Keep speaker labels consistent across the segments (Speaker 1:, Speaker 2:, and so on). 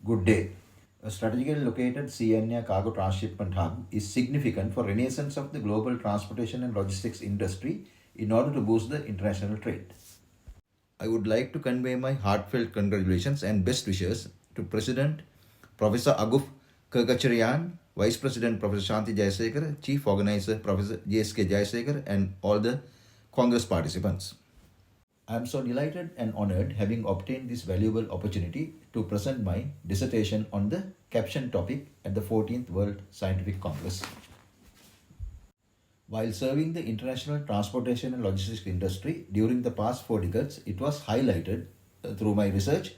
Speaker 1: Good day. A strategically located CNA cargo transshipment hub is significant for renaissance of the global transportation and logistics industry in order to boost the international trade. I would like to convey my heartfelt congratulations and best wishes to President Professor Aguf Kirkacharian, Vice President Professor Shanti Jayasekar, Chief Organizer Professor JSK Jayasekar, and all the Congress participants. I am so delighted and honored having obtained this valuable opportunity to present my dissertation on the caption topic at the 14th World Scientific Congress. While serving the international transportation and logistics industry during the past 4 decades, it was highlighted through my research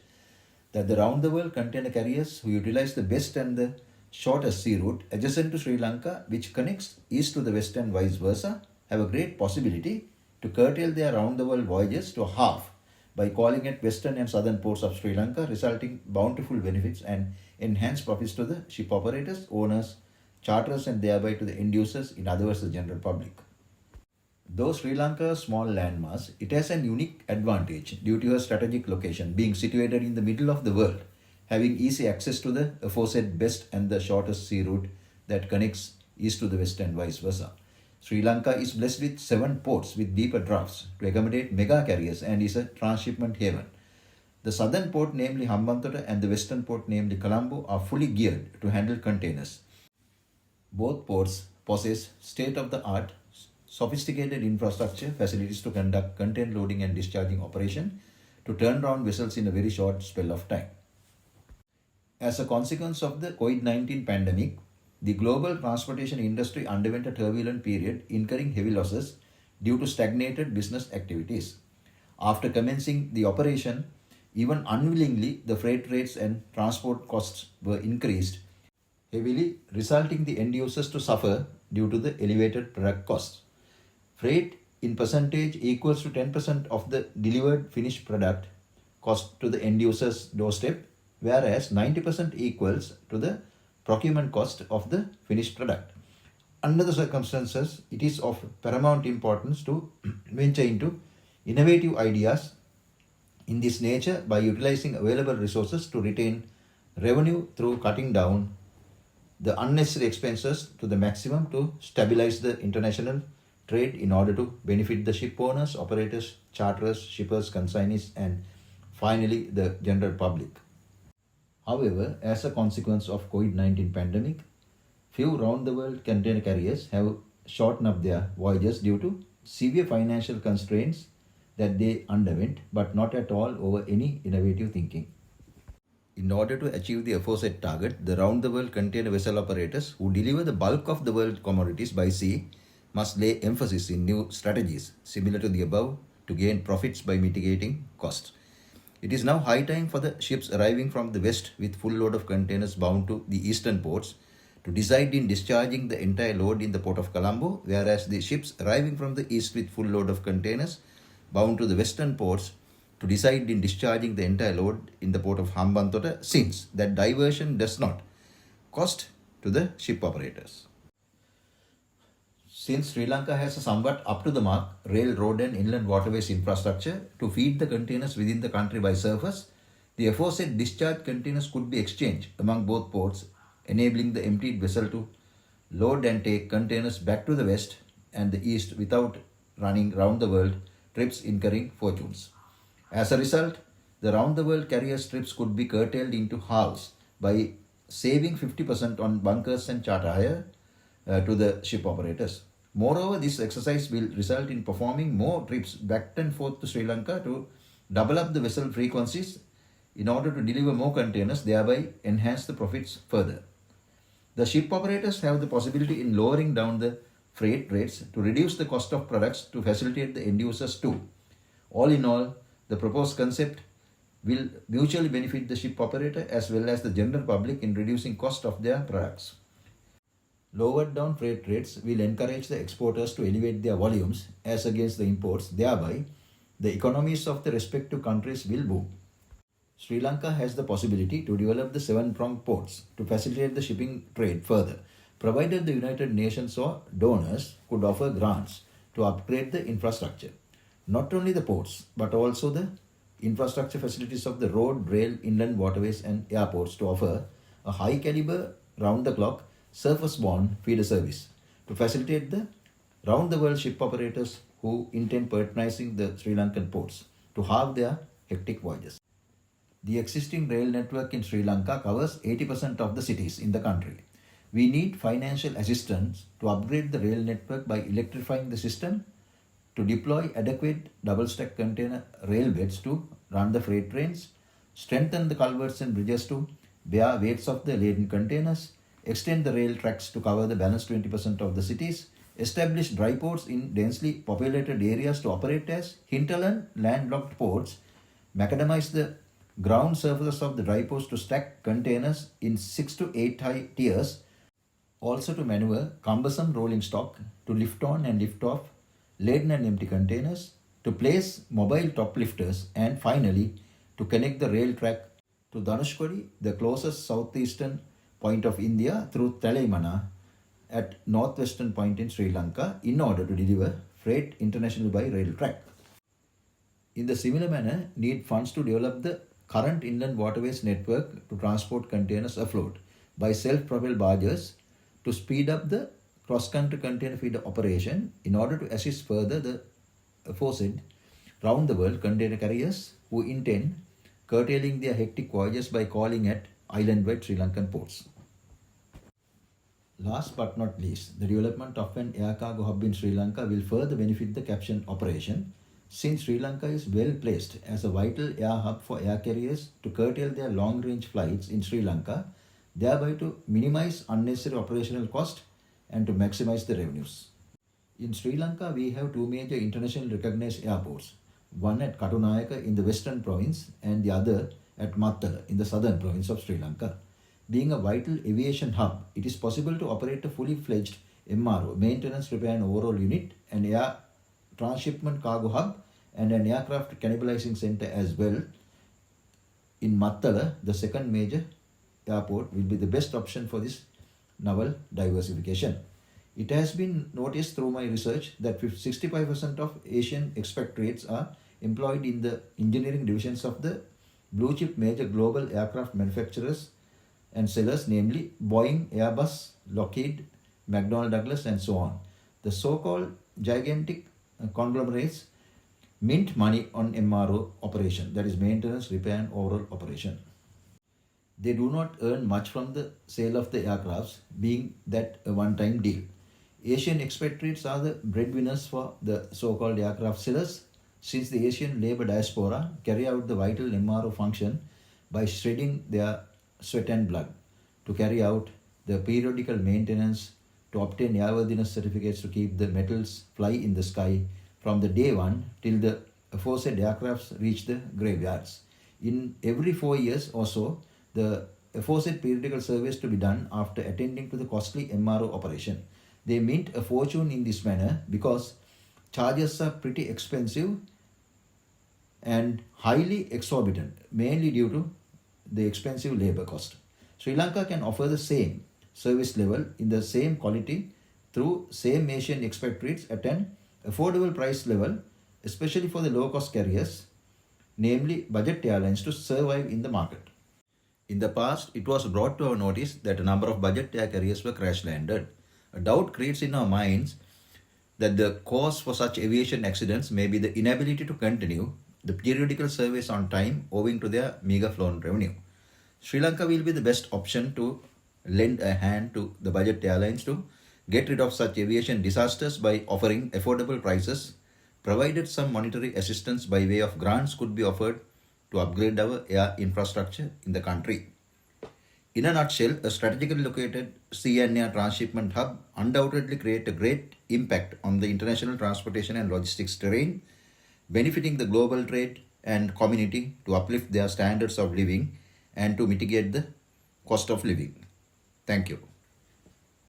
Speaker 1: that the round the world container carriers who utilize the best and the shortest sea route adjacent to Sri Lanka, which connects east to the west and vice versa, have a great possibility to curtail their round the world voyages to half by calling at western and southern ports of Sri Lanka, resulting bountiful benefits and enhanced profits to the ship operators, owners, charterers, and thereby to the end users, in other words, the general public. Though Sri Lanka's small landmass, it has an unique advantage due to her strategic location, being situated in the middle of the world, having easy access to the aforesaid best and the shortest sea route that connects east to the west and vice versa. Sri Lanka is blessed with 7 ports with deeper drafts to accommodate mega carriers and is a transshipment haven. The southern port, namely Hambantota, and the western port, namely Colombo, are fully geared to handle containers. Both ports possess state-of-the-art, sophisticated infrastructure facilities to conduct container loading and discharging operation to turn around vessels in a very short spell of time. As a consequence of the COVID-19 pandemic, the global transportation industry underwent a turbulent period, incurring heavy losses due to stagnated business activities. After commencing the operation, even unwillingly, the freight rates and transport costs were increased heavily, resulting the end users to suffer due to the elevated product costs. Freight in percentage equals to 10% of the delivered finished product cost to the end user's doorstep, whereas 90% equals to the procurement cost of the finished product. Under the circumstances, it is of paramount importance to venture into innovative ideas in this nature by utilizing available resources to retain revenue through cutting down the unnecessary expenses to the maximum to stabilize the international trade in order to benefit the ship owners, operators, charterers, shippers, consignees, and finally the general public. However, as a consequence of COVID-19 pandemic, few round-the-world container carriers have shortened up their voyages due to severe financial constraints that they underwent, but not at all over any innovative thinking. In order to achieve the aforesaid target, the round-the-world container vessel operators who deliver the bulk of the world's commodities by sea must lay emphasis in new strategies similar to the above to gain profits by mitigating costs. It is now high time for the ships arriving from the west with full load of containers bound to the eastern ports to decide in discharging the entire load in the port of Colombo, whereas the ships arriving from the east with full load of containers bound to the western ports to decide in discharging the entire load in the port of Hambantota, since that diversion does not cost to the ship operators. Since Sri Lanka has a somewhat up-to-the-mark rail, road and inland waterways infrastructure to feed the containers within the country by surface, the aforesaid discharged containers could be exchanged among both ports, enabling the emptied vessel to load and take containers back to the west and the east without running round the world trips incurring fortunes. As a result, the round-the-world carrier trips could be curtailed into halves by saving 50% on bunkers and charter hire to the ship operators. Moreover, this exercise will result in performing more trips back and forth to Sri Lanka to double up the vessel frequencies in order to deliver more containers, thereby enhance the profits further. The ship operators have the possibility in lowering down the freight rates to reduce the cost of products to facilitate the end users too. All in all, the proposed concept will mutually benefit the ship operator as well as the general public in reducing cost of their products. Lowered down freight rates will encourage the exporters to elevate their volumes as against the imports, thereby the economies of the respective countries will boom. Sri Lanka has the possibility to develop the 7-pronged ports to facilitate the shipping trade further, provided the United Nations or donors could offer grants to upgrade the infrastructure. Not only the ports, but also the infrastructure facilities of the road, rail, inland waterways, and airports to offer a high caliber, round the clock, surface borne feeder service to facilitate the round the world ship operators who intend patronizing the Sri Lankan ports to halve their hectic voyages. The existing rail network in Sri Lanka covers 80% of the cities in the country. We need financial assistance to upgrade the rail network by electrifying the system, to deploy adequate double-stack container rail beds to run the freight trains, strengthen the culverts and bridges to bear weights of the laden containers, extend the rail tracks to cover the balance 20% of the cities, establish dry ports in densely populated areas to operate as hinterland landlocked ports, macadamize the ground surfaces of the dry ports to stack containers in 6 to 8 high tiers, also to maneuver cumbersome rolling stock, to lift on and lift off laden and empty containers, to place mobile top lifters, and finally to connect the rail track to Dhanushkodi, the closest southeastern point of India, through Talaimana at northwestern point in Sri Lanka in order to deliver freight international by rail track. In the similar manner, need funds to develop the current inland waterways network to transport containers afloat by self-propelled barges to speed up the cross-country container feeder operation in order to assist further the aforesaid round-the-world container carriers who intend curtailing their hectic voyages by calling at island-wide Sri Lankan ports. Last but not least, the development of an air cargo hub in Sri Lanka will further benefit the caption operation, since Sri Lanka is well placed as a vital air hub for air carriers to curtail their long-range flights in Sri Lanka, thereby to minimize unnecessary operational cost and to maximize the revenues. In Sri Lanka, we have two major internationally recognized airports, one at Katunayaka in the western province and the other at Mattala in the southern province of Sri Lanka. Being a vital aviation hub, it is possible to operate a fully fledged MRO, maintenance, repair and overhaul unit, an air transshipment cargo hub, and an aircraft cannibalizing center as well. In Mattala, the second major airport will be the best option for this novel diversification. It has been noticed through my research that 65% of Asian expatriates are employed in the engineering divisions of the blue chip major global aircraft manufacturers and sellers, namely Boeing, Airbus, Lockheed, McDonnell Douglas, and so on. The so-called gigantic conglomerates mint money on MRO operation, that is maintenance, repair and overall operation. They do not earn much from the sale of the aircrafts, being that a one-time deal. Asian expatriates are the breadwinners for the so-called aircraft sellers, since the Asian labor diaspora carry out the vital MRO function by shedding their sweat and blood to carry out the periodical maintenance, to obtain airworthiness certificates to keep the metals fly in the sky from the day one till the aforesaid aircrafts reach the graveyards. In every 4 years or so, the aforesaid periodical surveys to be done after attending to the costly MRO operation. They mint a fortune in this manner because charges are pretty expensive and highly exorbitant, mainly due to the expensive labor cost. Sri Lanka can offer the same service level in the same quality through same Asian expatriates at an affordable price level, especially for the low-cost carriers, namely budget airlines, to survive in the market. In the past, it was brought to our notice that a number of budget air carriers were crash-landed. A doubt creates in our minds that the cause for such aviation accidents may be the inability to continue the periodical surveys on time owing to their meager flown revenue. Sri Lanka will be the best option to lend a hand to the budget airlines to get rid of such aviation disasters by offering affordable prices, provided some monetary assistance by way of grants could be offered to upgrade our air infrastructure in the country. In a nutshell, a strategically located sea and air transshipment hub undoubtedly creates a great impact on the international transportation and logistics terrain, benefiting the global trade and community to uplift their standards of living and to mitigate the cost of living. Thank you.